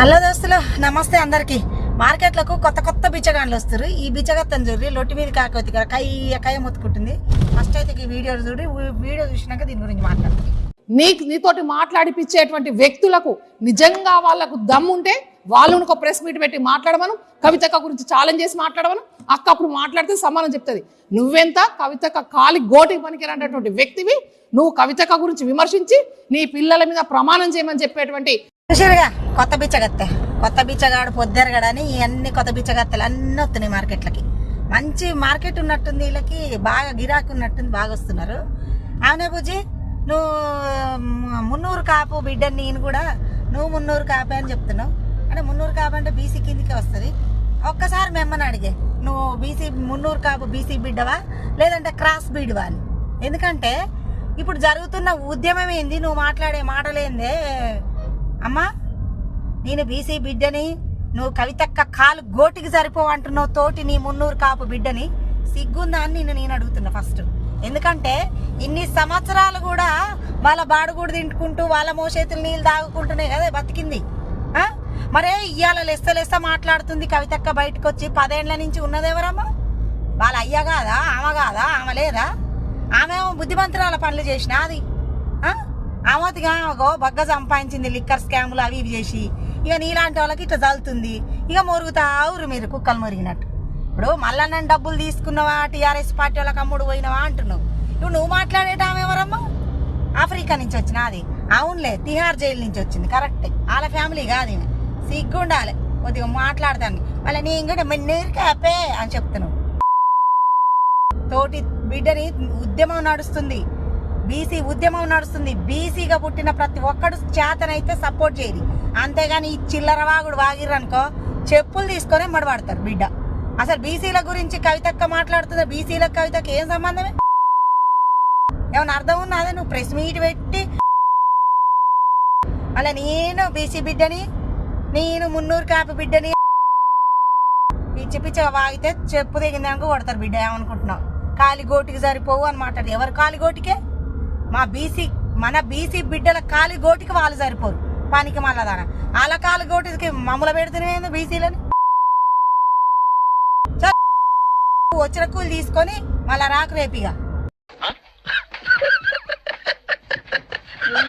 Hello దోస్తులు, నమస్తే అందరికి. మార్కెట్లకు కొత్త కొత్త బిచ్చగాండ్లు వస్తారు. ఈ బిచ్చగత్తని చూడండి, లొట్టి మీద కాకపోతే కయ్య మొత్తుకుంటుంది. ఫస్ట్ అయితే ఈ వీడియో చూడి, వీడియో చూసినాక దీని గురించి మాట్లాడుతుంది. నీతోటి మాట్లాడిపించేటువంటి వ్యక్తులకు నిజంగా వాళ్ళకు దమ్ముంటే వాళ్ళను ఒక ప్రెస్ మీట్ పెట్టి మాట్లాడమను. కవితక్క గురించి ఛాలెంజ్ చేసి మాట్లాడమను. అక్క అప్పుడు మాట్లాడితే సమానం చెప్తుంది. నువ్వెంత కవితక్క కాలి గోటికి పనికిరానటువంటి వ్యక్తివి. నువ్వు కవితక్క గురించి విమర్శించి నీ పిల్లల మీద ప్రమాణం చేయమని చెప్పేటువంటి చూసారుగా కొత్త బిచ్చగత్తె, కొత్త బిచ్చగాడు పొద్దెరగడని ఇవన్నీ కొత్త బిచ్చగత్తెలు అన్నీ వస్తున్నాయి మార్కెట్లకి. మంచి మార్కెట్ ఉన్నట్టుంది, వీళ్ళకి బాగా గిరాకీ ఉన్నట్టుంది, బాగా వస్తున్నారు. అవునే బుజ్జి, నువ్వు మున్నూరు కాపు బిడ్డని, నేను కూడా నువ్వు మున్నూరు కాపే అని చెప్తున్నావు. అంటే మున్నూరు కాపు అంటే బీసీ కిందికే వస్తుంది. ఒక్కసారి మెమ్మని అడిగే, నువ్వు బీసీ మున్నూరు కాపు బీసీ బిడ్డవా లేదంటే క్రాస్ బీడ్వా అని. ఎందుకంటే ఇప్పుడు జరుగుతున్న ఉద్యమం ఏంది, నువ్వు మాట్లాడే మాటలేందే అమ్మా. నేను బీసీ బిడ్డని, నువ్వు కవితక్క కాలు గోటికి సరిపోవంటున్నావు తోటి నీ మున్నూరు కాపు బిడ్డని. సిగ్గుందా అని నేను అడుగుతున్నా ఫస్ట్. ఎందుకంటే ఇన్ని సంవత్సరాలు కూడా వాళ్ళ బాడుగుడు తింటుకుంటూ వాళ్ళ మోసేతులు నీళ్ళు తాగుకుంటూనే కదా బతికింది. మరే ఇయ్యాల లెస్త మాట్లాడుతుంది కవితక్క. బయటకు వచ్చి 10 ఏళ్ల నుంచి ఉన్నదెవరమ్మా? వాళ్ళ అయ్య కాదా, ఆమె కాదా, ఆమె లేదా? ఆమె బుద్ధిమంతురాల పనులు చేసిన అది ఆమెతిగా బగ్గ సంపాదించింది, లిక్కర్ స్కాములు అవి ఇవి చేసి. ఇక నీలాంటి వాళ్ళకి ఇట్లా చల్లుతుంది. ఇక మొరుగుతా ఊరు మీరు కుక్కలు మొరిగినట్టు. ఇప్పుడు మళ్ళా నన్ను డబ్బులు తీసుకున్నావా, టీఆర్ఎస్ పార్టీ వాళ్ళకి అమ్ముడు పోయినావా అంటున్నావు. ఇప్పుడు నువ్వు మాట్లాడేట ఆమె ఎవరమ్మా? ఆఫ్రికా నుంచి వచ్చిన అది. అవునులే, తిహార్ జైలు నుంచి వచ్చింది, కరెక్టే. వాళ్ళ ఫ్యామిలీ కాదు ఈమె. సిగ్గుండాలి కొద్దిగా మాట్లాడతాను. మళ్ళీ నేను కూడా నేరుకాపే అని చెప్తున్నావు. తోటి బిడ్డని ఉద్యమం నడుస్తుంది, బీసీ ఉద్యమం నడుస్తుంది. బీసీగా పుట్టిన ప్రతి ఒక్కడు చేతనైతే సపోర్ట్ చేయరు. అంతేగాని ఈ చిల్లర వాగుడు వాగిర్రనుకో చెప్పులు తీసుకొని మడబడతారు బిడ్డ. అసలు బీసీల గురించి కవితక్క మాట్లాడుతుంది. బీసీల కవితక్క ఏం సంబంధమే? ఏమన్నా అర్థం ఉన్నదే? నువ్వు ప్రెస్ మీట్ పెట్టి అలా నేను బీసీ బిడ్డని, నేను మున్నూరు కాపు బిడ్డని పిచ్చి పిచ్చిగా వాగితే చెప్పు దిగిందాక కొడతారు బిడ్డ. ఏమనుకుంటున్నావు? కాలి గోటికి సరిపోవు అని మాట్లాడు. ఎవరు కాలి గోటికే? మన బీసీ బిడ్డల కాలి గోటికి వాళ్ళు సరిపోరు. పనికి మళ్ళదాన వాళ్ళ కాలి గోటికి మమ్మల పెడుతున్నాయి బీసీలని. వచ్చిన కూలి తీసుకొని మళ్ళా రాకు రేపిగా.